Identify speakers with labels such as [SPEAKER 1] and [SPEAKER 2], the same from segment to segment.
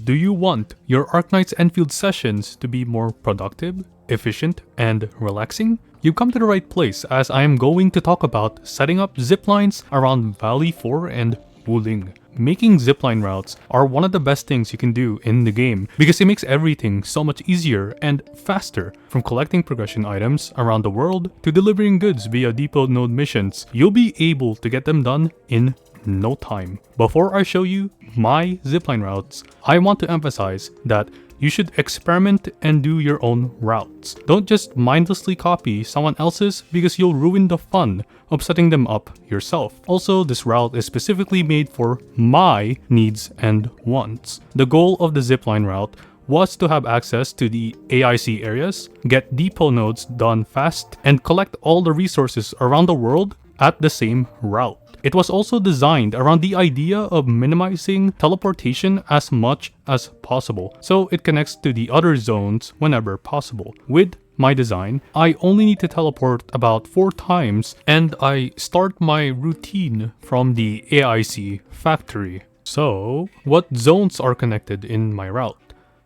[SPEAKER 1] Do you want your Arknights Endfield sessions to be more productive, efficient, and relaxing? You've come to the right place, as I am going to talk about setting up ziplines around Valley 4 and Wuling. Making zipline routes are one of the best things you can do in the game because it makes everything so much easier and faster. From collecting progression items around the world to delivering goods via depot node missions, you'll be able to get them done in no time. Before I show you my zipline routes, I want to emphasize that you should experiment and do your own routes. Don't just mindlessly copy someone else's because you'll ruin the fun of setting them up yourself. Also, this route is specifically made for my needs and wants. The goal of the zipline route was to have access to the AIC areas, get depot nodes done fast, and collect all the resources around the world at the same route. It was also designed around the idea of minimizing teleportation as much as possible, so it connects to the other zones whenever possible. With my design, I only need to teleport about 4 times, and I start my routine from the AIC factory. So, what zones are connected in my route?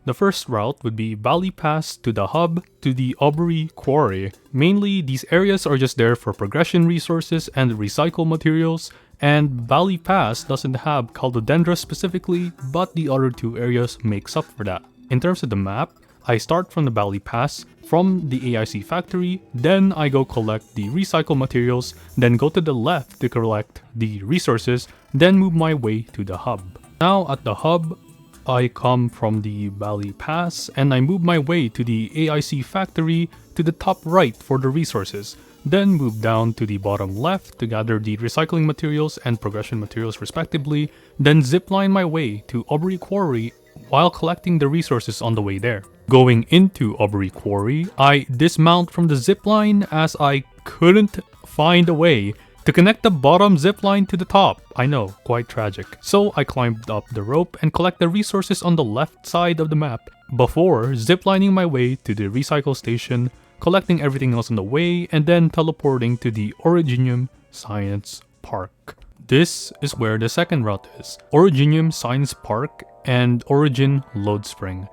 [SPEAKER 1] The first route would be Valley Pass to the hub to the Aubrey Quarry. Mainly, these areas are just there for progression resources and recycle materials, and Valley Pass doesn't have Caldodendra specifically, but the other 2 areas makes up for that. In terms of the map, I start from the Valley Pass from the AIC factory, then I go collect the recycle materials, then go to the left to collect the resources, then move my way to the hub. Now at the hub, I come from the Valley Pass and I move my way to the AIC factory to the top right for the resources, then move down to the bottom left to gather the recycling materials and progression materials respectively, then zipline my way to Aubrey Quarry while collecting the resources on the way there. Going into Aubrey Quarry, I dismount from the zipline as I couldn't find a way to connect the bottom zipline to the top. I know, quite tragic. So I climbed up the rope and collect the resources on the left side of the map before ziplining my way to the recycle station, collecting everything else on the way, and then teleporting to the Originium Science Park. This is where the second route is, Originium Science Park and Origin Load Spring.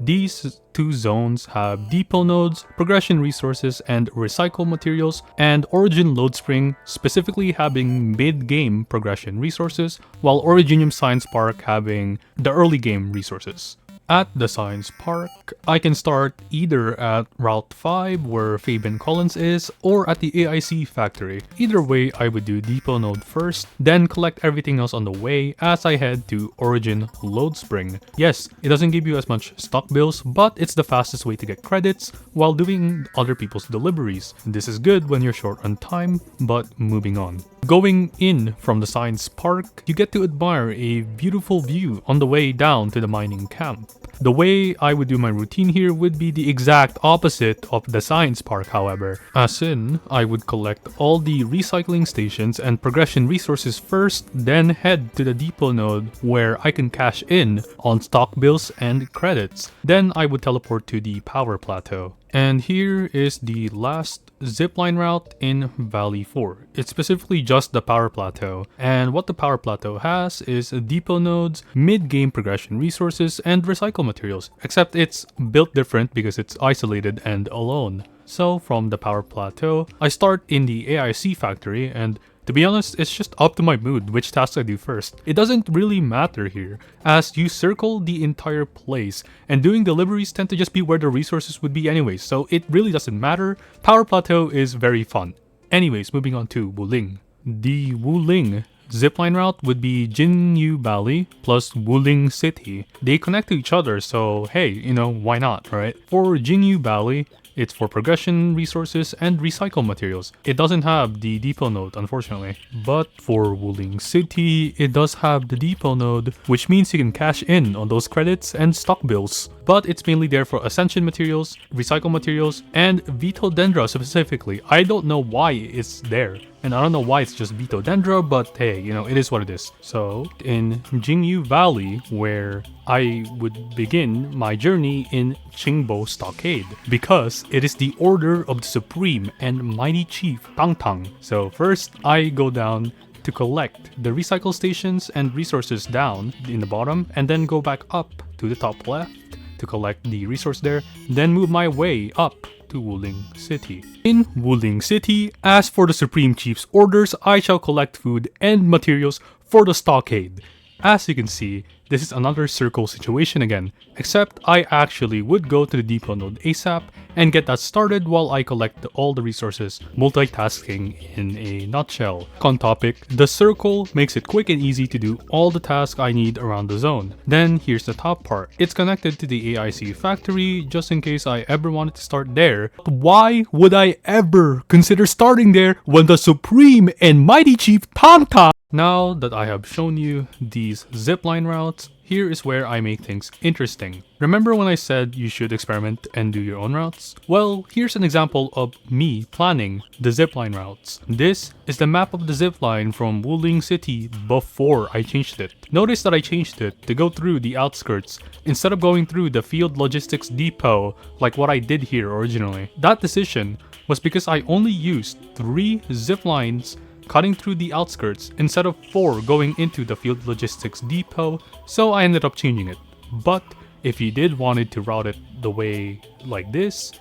[SPEAKER 1] These 2 zones have depot nodes, progression resources, and recycle materials, and Origin Load Spring specifically having mid-game progression resources, while Originium Science Park having the early game resources. At the Science Park, I can start either at Route 5 where Fabian Collins is, or at the AIC factory. Either way, I would do depot node first, then collect everything else on the way as I head to Origin Load Spring. Yes, it doesn't give you as much stock bills, but it's the fastest way to get credits while doing other people's deliveries. This is good when you're short on time, but moving on. Going in from the Science Park, you get to admire a beautiful view on the way down to the mining camp. The way I would do my routine here would be the exact opposite of the Science Park, however. As in, I would collect all the recycling stations and progression resources first, then head to the depot node where I can cash in on stock bills and credits. Then I would teleport to the power plateau. And here is the last zipline route in Valley 4. It's specifically just the power plateau, and what the power plateau has is depot nodes, mid-game progression resources, and recycle materials, except it's built different because it's isolated and alone. So from the power plateau, I start in the AIC factory, and to be honest, it's just up to my mood which tasks I do first. It doesn't really matter here, as you circle the entire place, and doing deliveries tend to just be where the resources would be anyways, so it really doesn't matter. Power Plateau is very fun. Anyways, moving on to Wuling. The Wuling zipline route would be Jinyu Valley plus Wuling City. They connect to each other, so hey, why not, right? For Jinyu Valley, it's for progression resources and recycle materials. It doesn't have the depot node, unfortunately. But for Wuling City, it does have the depot node, which means you can cash in on those credits and stock bills. But it's mainly there for ascension materials, recycle materials, and Vitodendra specifically. I don't know why it's there. And I don't know why it's just Vitodendra, but hey, it is what it is. So, in Jingyu Valley, where I would begin my journey in Qingbo Stockade, because it is the order of the Supreme and Mighty Chief Tangtang. So first, I go down to collect the recycle stations and resources down in the bottom, and then go back up to the top left to collect the resource there, then move my way up to Wuling City. In Wuling City, as for the Supreme Chief's orders, I shall collect food and materials for the stockade. As you can see, this is another circle situation again, except I actually would go to the depot node ASAP and get that started while I collect all the resources, multitasking in a nutshell. On topic, the circle makes it quick and easy to do all the tasks I need around the zone. Then here's the top part. It's connected to the AIC factory just in case I ever wanted to start there. Why would I ever consider starting there when the Supreme and Mighty Chief Tanta? Now that I have shown you these zipline routes, here is where I make things interesting. Remember when I said you should experiment and do your own routes? Well, here's an example of me planning the zipline routes. This is the map of the zipline from Wuling City before I changed it. Notice that I changed it to go through the outskirts instead of going through the field logistics depot like what I did here originally. That decision was because I only used 3 ziplines cutting through the outskirts instead of 4 going into the field logistics depot, so I ended up changing it. But if you did wanted to route it the way like this,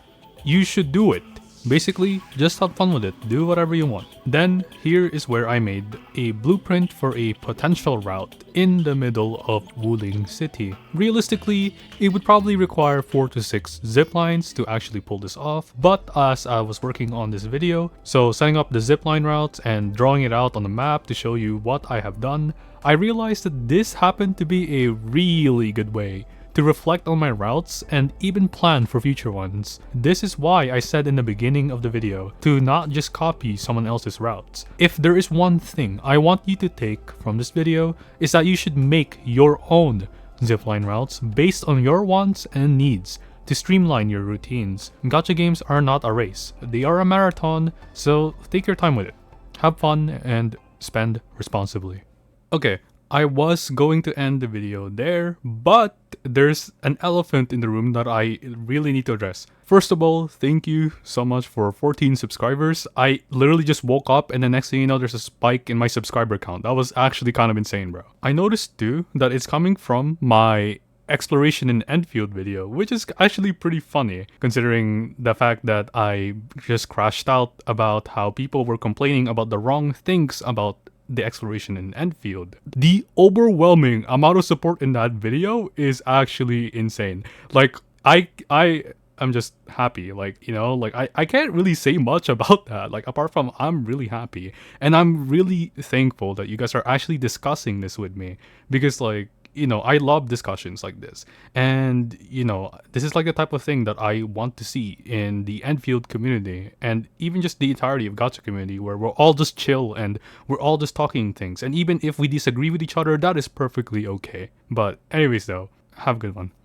[SPEAKER 1] you should do it. Basically, just have fun with it, do whatever you want. Then here is where I made a blueprint for a potential route in the middle of Wuling City. Realistically, it would probably require 4 to 6 ziplines to actually pull this off, but as I was working on this video, so setting up the zipline routes and drawing it out on the map to show you what I have done, I realized that this happened to be a really good way to reflect on my routes and even plan for future ones. This is why I said in the beginning of the video to not just copy someone else's routes. If there is one thing I want you to take from this video, is that you should make your own zipline routes based on your wants and needs to streamline your routines. Gacha games are not a race, they are a marathon, so take your time with it. Have fun and spend responsibly. Okay, I was going to end the video there, but there's an elephant in the room that I really need to address. First of all, thank you so much for 14 subscribers. I literally just woke up and the next thing you know, there's a spike in my subscriber count. That was actually kind of insane, bro. I noticed too that it's coming from my exploration in Endfield video, which is actually pretty funny considering the fact that I just crashed out about how people were complaining about the wrong things about the exploration in Endfield. The overwhelming amount of support in that video is actually insane. Like, I'm just happy, like, you know, like I can't really say much about that, like, apart from I'm really happy. And I'm really thankful that you guys are actually discussing this with me, because, like, you know, I love discussions like this. And, you know, this is like the type of thing that I want to see in the Endfield community, and even just the entirety of gacha community, where we're all just chill and we're all just talking things. And even if we disagree with each other, that is perfectly okay. But anyways though, have a good one.